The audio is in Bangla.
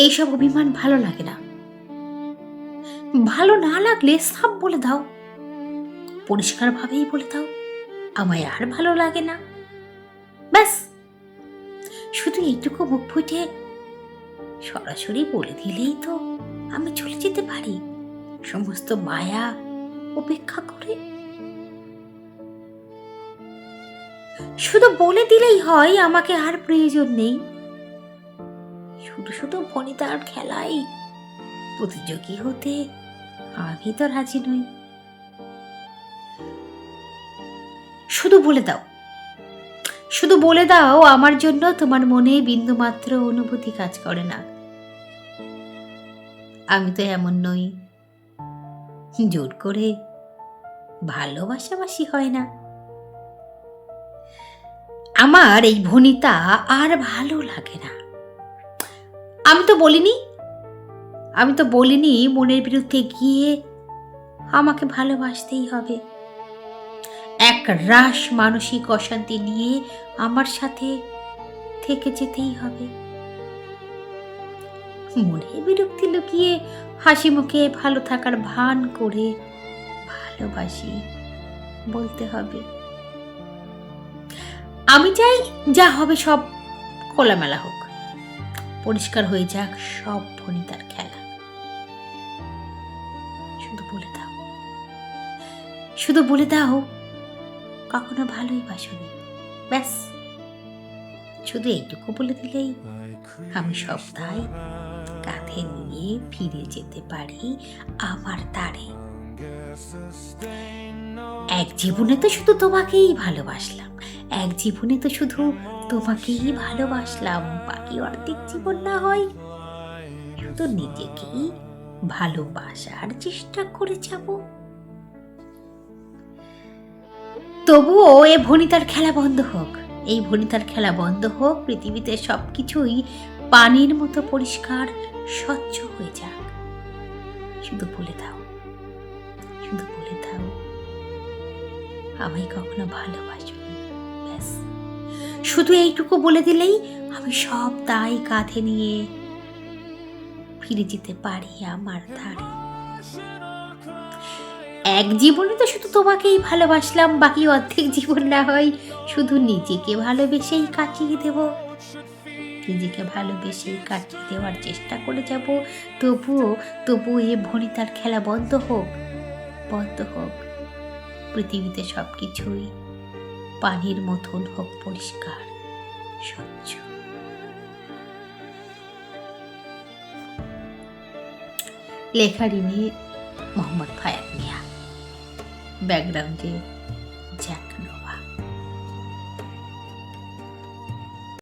এইসব অভিমান ভালো লাগে না। ভালো না লাগলে সাফ বলে দাও, পরিষ্কারভাবেই বলে দাও আমায় আর ভালো লাগে না। ব্যাস, শুধু এইটুকু মুখ ফুটে সরাসরি বলে দিলেই তো আমি চলে যেতে পারি সমস্ত মায়া উপেক্ষা করে। শুধু বলে দিলেই হয় আমাকে আর প্রয়োজন নেই। শুধু শুধু ভনিতার খেলাই প্রতিযোগী হতে আমি তো রাজি নই। শুধু বলে দাও, শুধু বলে দাও আমার জন্য তোমার মনে বিন্দুমাত্র অনুভূতি কাজ করে না। আমি তো এমন নই, জোর করে ভালোবাসাবাসি হয় না। আমার এই ভনিতা আর ভালো লাগে না। আমি তো বলিনি মনের বিরুদ্ধে গিয়ে আমাকে ভালোবাসতেই হবে। এক রাশ মানসিক অশান্তি নিয়ে আমার সাথে থেকে যেতেই হবে। মনে বিরক্তি লুকিয়ে হাসি মুখে ভালো থাকার ভান করে ভালোবাসি বলতে হবে। আমি চাই যা হবে সব খোলামেলা হোক, পরিষ্কার হয়ে যাক সব ভনিতার খেলা। শুধু বলে দাও কখনো ভালোই বাসনি। ব্যাস, শুধু এইটুকু বলে দিলেই আমি সব দায় কাঁধে নিয়ে ফিরে যেতে পারি আমার তারে। এক জীবনে তো শুধু তোমাকেই ভালোবাসলাম, এক জীবনে তো শুধু তোমাকেই ভালোবাসলাম। বাকি অর্ধেক জীবন না হয় শুধু নিজেকেই ভালোবাসার চেষ্টা করে যাব। তবুও এই ভনিতার খেলা বন্ধ হোক, এই ভনিতার খেলা বন্ধ হোক। পৃথিবীতে সবকিছুই পানির মতো পরিষ্কার স্বচ্ছ হয়ে যাক। শুধু বলে দাও, শুধু বলে দাও আমায় কখনো ভালোবাসোনি। ব্যাস, শুধু এইটুকু বলে দিলেই আমি সব দায় কাঁধে নিয়ে ফিরে যেতে পারি আমার ধারে। এক জীবনে তো শুধু তোমাকেই ভালোবাসলাম, বাকি অর্ধেক জীবন না হয় শুধু নিজেকে ভালোবেসেই কাটিয়ে দেব। নিজেকে ভালোবেসেই কাটিয়ে দেওয়ার চেষ্টা করে যাব। তবুও এ ভনিতার খেলা বন্ধ হোক, বন্ধ হোক। পৃথিবীতে সবকিছুই পানির মতন হোক পরিষ্কার স্বচ্ছ। লেখারিনী মোহাম্মদ ফায়াত মিয়া, ব্যাকগ্রাউন্ডে জ্যাক।